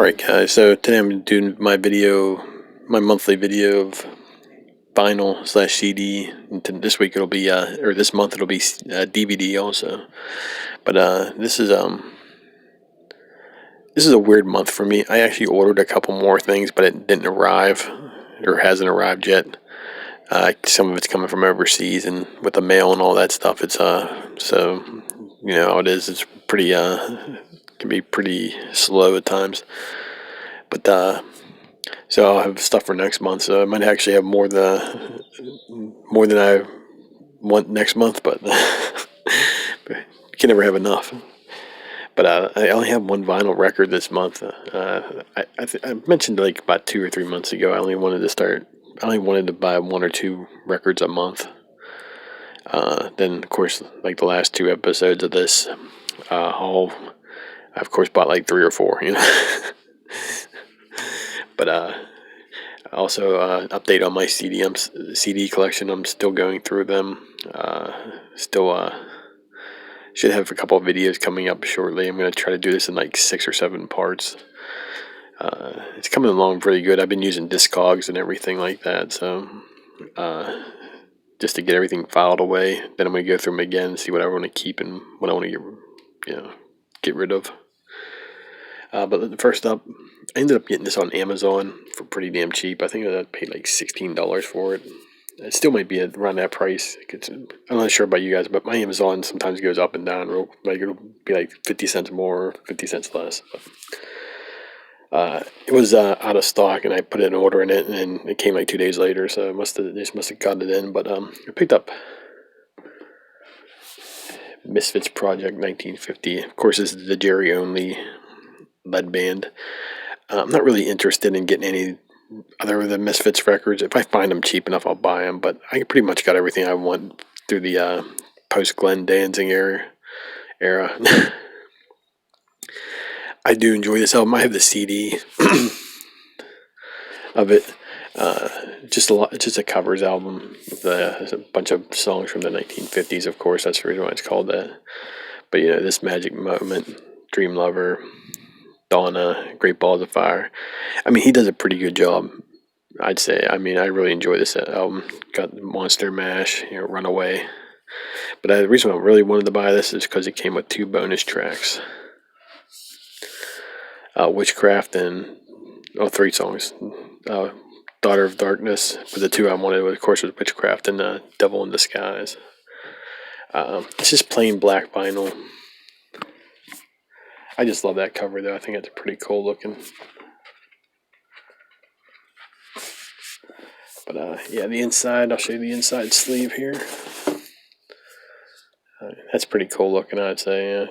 Alright guys, so today I'm doing my monthly video of vinyl slash CD. And this week it'll be, or this month it'll be DVD also. But this is a weird month for me. I actually ordered a couple more things, but it didn't arrive, or hasn't arrived yet. Some of it's coming from overseas, and with the mail and all that stuff, it's so you know how it is. It's pretty can be pretty slow at times. But so I'll have stuff for next month. So I might actually have more than I want next month, but you can never have enough. But I only have one vinyl record this month. I mentioned like about 2 or 3 months ago. I only wanted to buy one or two records a month. Then of course, like the last two episodes of this, I of course bought like three or four. But also, update on my CD collection. I'm still going through them. Still should have a couple of videos coming up shortly. I'm going to try to do this in like 6 or 7 parts. It's coming along pretty good. I've been using Discogs and everything like that. So just to get everything filed away. Then I'm going to go through them again, see what I want to keep and what I want to get rid of. But first up, I ended up getting this on Amazon for pretty damn cheap. I think I paid like $16 for it. It still might be around that price. I'm not sure about you guys, but my Amazon sometimes goes up and down. Like it'll be like 50 cents more, or 50 cents less. But, it was out of stock, and I put an order in it, and it came like 2 days later. So they just must have got it in. But I picked up Misfits Project 1950. Of course, this is the Jerry only lead band. I'm not really interested in getting any other than Misfits records. If I find them cheap enough, I'll buy them. But I pretty much got everything I want through the post-Glenn Danzig era. I do enjoy this album. I have the CD of it. Just a covers album with a bunch of songs from the 1950s. Of course, that's the reason why it's called that. But This Magic Moment, Dream Lover, Donna, Great Balls of Fire. I mean, he does a pretty good job, I'd say. I mean, I really enjoy this album. Got Monster Mash, Runaway. But the reason I really wanted to buy this is because it came with 2 bonus tracks. Witchcraft and 3 songs. Daughter of Darkness. But the 2 I wanted, of course, was Witchcraft and Devil in Disguise. It's just plain black vinyl. I just love that cover, though. I think it's pretty cool looking. But the inside, I'll show you the inside sleeve here. That's pretty cool looking, I'd say.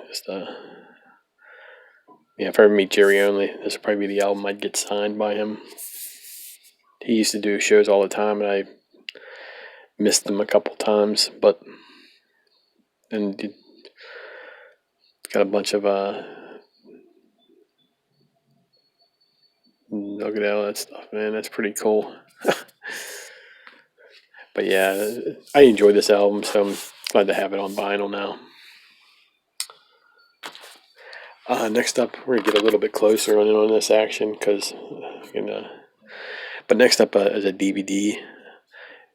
If I ever meet Jerry Only, this would probably be the album I'd get signed by him. He used to do shows all the time, and I missed them a couple times. And got a bunch of look at all that stuff, man. That's pretty cool. But yeah, I enjoy this album, so I'm glad to have it on vinyl now. Next up, we're gonna get a little bit closer on this action, but next up as a DVD,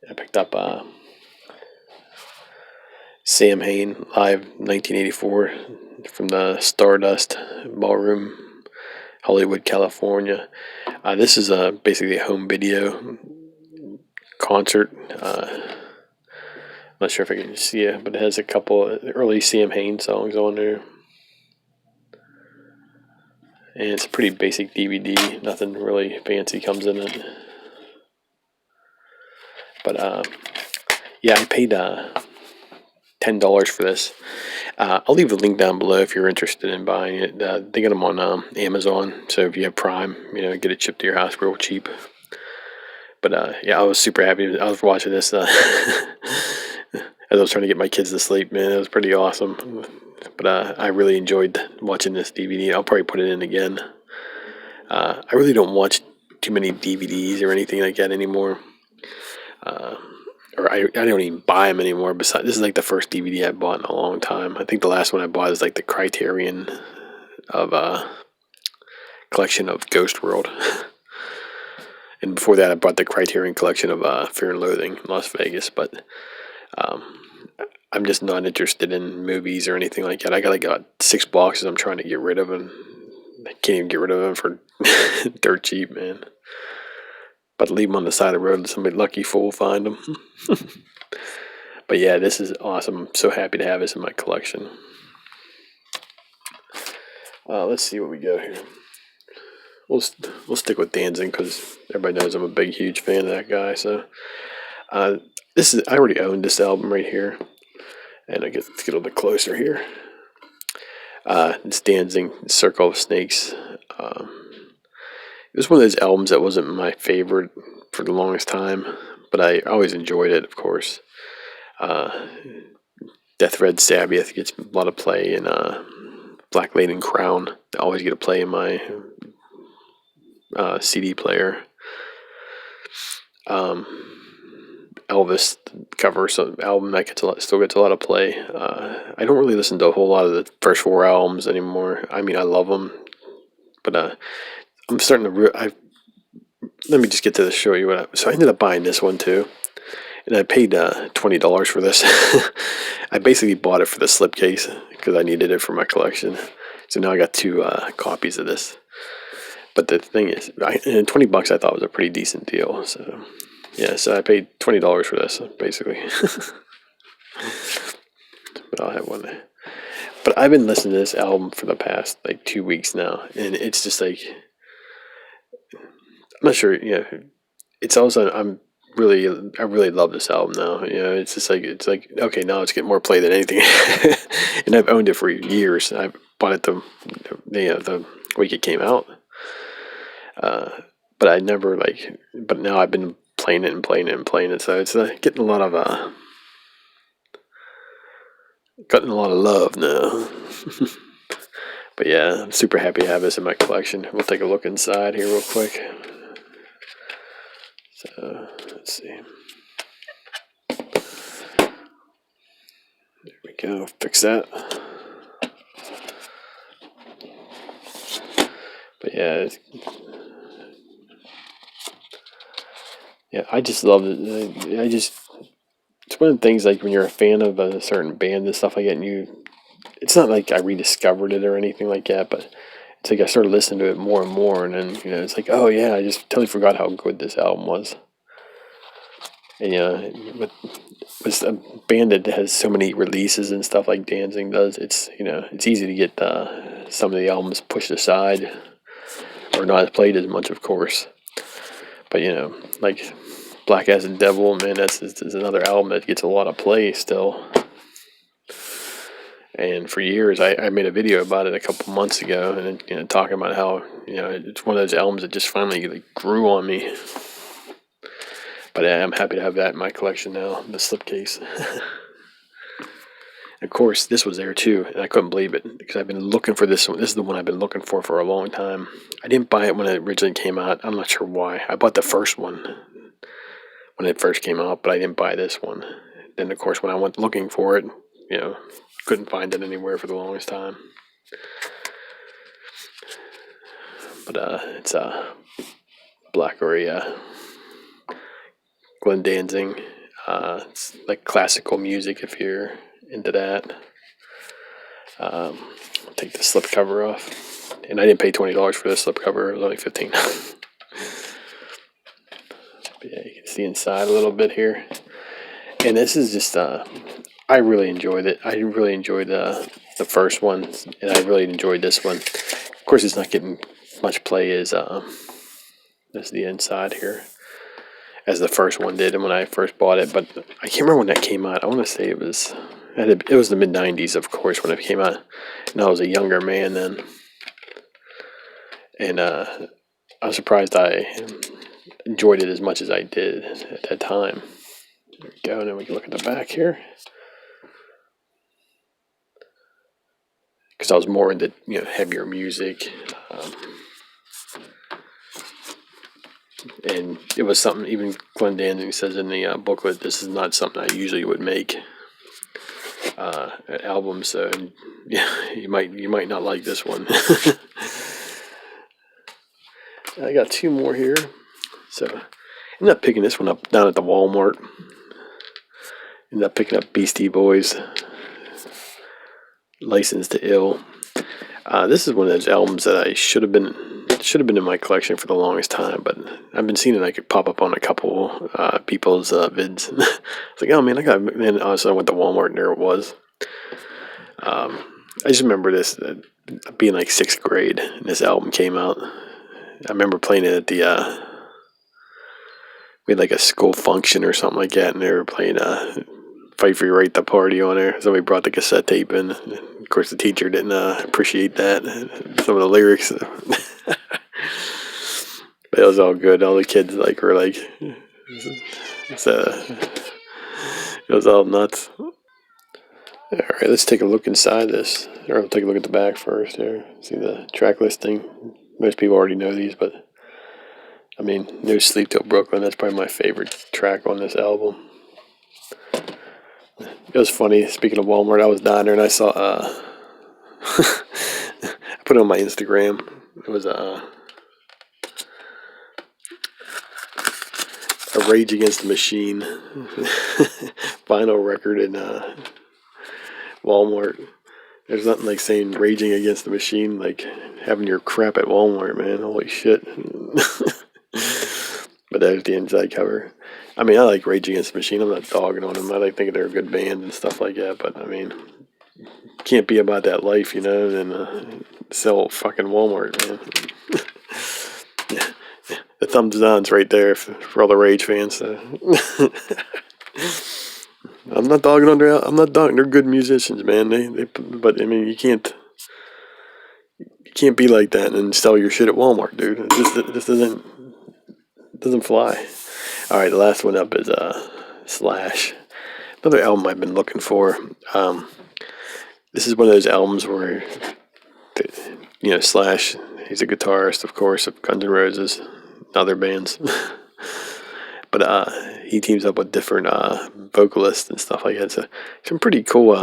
I picked up Sam Hain live 1984 from the Stardust Ballroom, Hollywood, California. This is basically a home video concert. Not sure if I can see it, but it has a couple early Sam Hain songs on there. And it's a pretty basic DVD. Nothing really fancy comes in it. But I paid $10 for this. I'll leave the link down below if you're interested in buying it. They get them on Amazon, so if you have Prime, get it shipped to your house real cheap. But I was super happy. I was watching this as I was trying to get my kids to sleep. Man, it was pretty awesome. But I really enjoyed watching this DVD. I'll probably put it in again. I really don't watch too many DVDs or anything like that anymore. Or I don't even buy them anymore. Besides, this is like the first DVD I bought in a long time. I think the last one I bought is like the Criterion of collection of Ghost World. And before that, I bought the Criterion collection of Fear and Loathing in Las Vegas. But um, I'm just not interested in movies or anything like that. I got like 6 boxes I'm trying to get rid of, and I can't even get rid of them for dirt cheap, man. But leave them on the side of the road and somebody lucky fool will find them. But yeah, this is awesome. I'm so happy to have this in my collection. Let's see what we got here. We'll stick with Danzig because everybody knows I'm a big, huge fan of that guy. So I already owned this album right here, and let's get a little bit closer here. It's Danzig, Circle of Snakes. It was one of those albums that wasn't my favorite for the longest time, but I always enjoyed it, of course. Death Red Sabbath gets a lot of play, and Black Laden Crown I always get a play in my CD player. Elvis cover album that still gets a lot of play. I don't really listen to a whole lot of the first 4 albums anymore. I mean, I love them, but I'm starting to. Let me just get to this. Show you what. So I ended up buying this one too, and I paid $20 for this. I basically bought it for the slipcase because I needed it for my collection. So now I got 2 copies of this. But the thing is, and $20 I thought was a pretty decent deal. So yeah, so I paid $20 for this basically. But I'll have one. But I've been listening to this album for the past like 2 weeks now, and it's just like. I'm not sure. It's also I really love this album now. It's just like okay, now it's getting more play than anything, and I've owned it for years. I bought it the week it came out, but I never But now I've been playing it and playing it and playing it, so it's getting a lot of love now. But yeah, I'm super happy to have this in my collection. We'll take a look inside here real quick. So let's see. There we go. Fix that. But yeah, I just love it. It's one of the things like when you're a fan of a certain band and stuff like that, and it's not like I rediscovered it or anything like that, but it's like I started listening to it more and more, and then it's like, oh yeah, I just totally forgot how good this album was. And but with a band that has so many releases and stuff like Danzig does, it's easy to get some of the albums pushed aside or not played as much, of course. But like Black as the Devil, man, that's another album that gets a lot of play still. And for years, I made a video about it a couple months ago, and talking about how it's one of those albums that just finally grew on me. But I'm happy to have that in my collection now, the slipcase. Of course, this was there too, and I couldn't believe it because I've been looking for this one. This is the one I've been looking for a long time. I didn't buy it when it originally came out. I'm not sure why. I bought the first one when it first came out, but I didn't buy this one. Then, of course, when I went looking for it, couldn't find it anywhere for the longest time. But it's Black Aria, Glenn Danzig. It's like classical music if you're into that. I'll take the slip cover off, and I didn't pay $20 for the slip cover. It was only $15. But yeah, you can see inside a little bit here, and this is just I really enjoyed it. I really enjoyed the first one, and I really enjoyed this one. Of course, it's not getting much play as the inside here as the first one did, and when I first bought it. But I can't remember when that came out. I want to say it was the mid '90s, of course, when it came out, and I was a younger man then, and I was surprised I enjoyed it as much as I did at that time. There we go, and then we can look at the back here. Because I was more into heavier music, and it was something. Even Glenn Danzig says in the booklet, this is not something I usually would make an album. So yeah, you might not like this one. I got two more here. So I ended up picking this one up down at the Walmart. Ended up picking up Beastie Boys, Licensed to Ill. This is one of those albums that I should have been in my collection for the longest time, but I've been seeing it. I could pop up on a couple people's vids. It's like, oh man, then also I went to Walmart and there it was. I just remember this being like sixth grade, and this album came out. I remember playing it at the we had like a school function or something like that, and they were playing Fight for Your Right to Party on there. Somebody brought the cassette tape in. Of course, the teacher didn't appreciate that. Some of the lyrics. But it was all good. All the kids were like, it was all nuts. All right, let's take a look inside this. Or I'll take a look at the back first here. See the track listing. Most people already know these, but I mean, No Sleep Till Brooklyn. That's probably my favorite track on this album. It was funny. Speaking of Walmart, I was down there and I saw. I put it on my Instagram. It was a Rage Against the Machine vinyl record in Walmart. There's nothing like saying Raging Against the Machine, like having your crap at Walmart, man. Holy shit. But there's the inside cover. I mean, I like Rage Against the Machine. I'm not dogging on them. I like thinking they're a good band and stuff like that. But I mean, can't be about that life, and sell fucking Walmart, man. The thumbs down's right there for all the Rage fans. I'm not dogging on their. I'm not dogging. They're good musicians, man. But I mean, you can't be like that and sell your shit at Walmart, dude. This doesn't fly. All right, the last one up is Slash. Another album I've been looking for. This is one of those albums where, Slash. He's a guitarist, of course, of Guns N' Roses, other bands. But he teams up with different vocalists and stuff like that. So some pretty cool.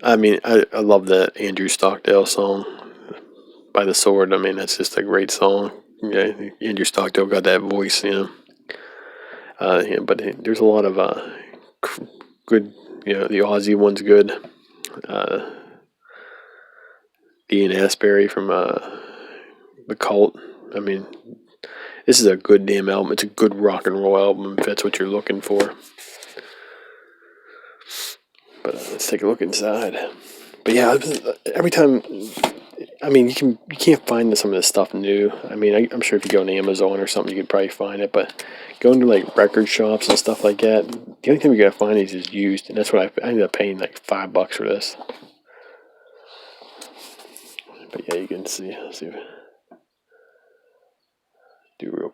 I mean, I love that Andrew Stockdale song, By the Sword. I mean, that's just a great song. Yeah, Andrew Stockdale got that voice, but there's a lot of good, the Aussie one's good. Ian Astbury from The Cult. I mean, this is a good damn album. It's a good rock and roll album if that's what you're looking for. But let's take a look inside. But yeah, every time, I mean, you can't find some of this stuff new. I mean, I'm sure if you go on Amazon or something, you could probably find it. But going to like record shops and stuff like that, the only thing you're gonna find is used, and that's what I ended up paying like $5 for this. But yeah, you can see. Let's see. Do real.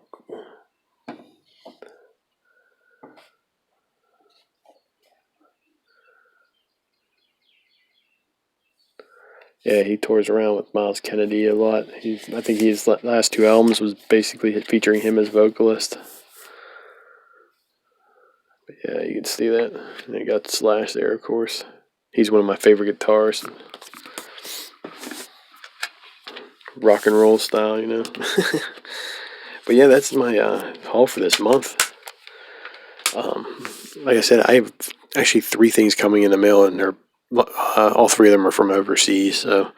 Yeah, he tours around with Miles Kennedy a lot. I think his last two albums was basically featuring him as vocalist. But yeah, you can see that. And you got Slash there, of course. He's one of my favorite guitarists. Rock and roll style, But yeah, that's my haul for this month. Like I said, I have actually 3 things coming in the mail, and they're all 3 of them are from overseas. So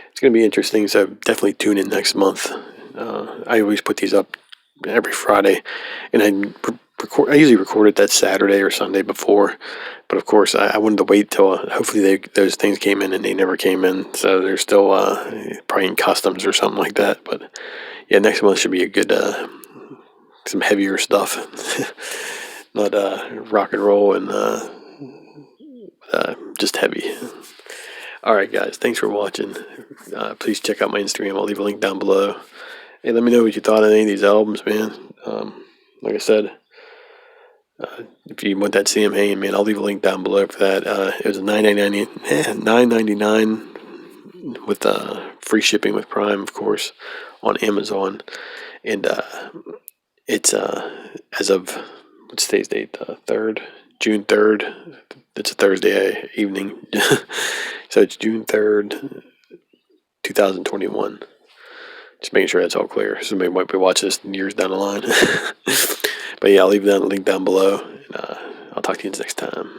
it's going to be interesting. So definitely tune in next month. I always put these up every Friday, and I usually record it that Saturday or Sunday before. But of course, I wanted to wait till hopefully those things came in, and they never came in. So they're still probably in customs or something like that. But yeah, next month should be a good some heavier stuff. Not rock and roll and just heavy. All right, guys. Thanks for watching. Please check out my Instagram. I'll leave a link down below. Hey, let me know what you thought of any of these albums, man. Like I said, if you want that Sam Hain, man, I'll leave a link down below for that. It was $9.99 with free shipping with Prime, of course, on Amazon. And it's as of what's today's date? June 3rd. It's a Thursday evening. So it's June 3rd, 2021. Just making sure that's all clear. Somebody might be watching this years down the line. But yeah, I'll leave that link down below. And I'll talk to you next time.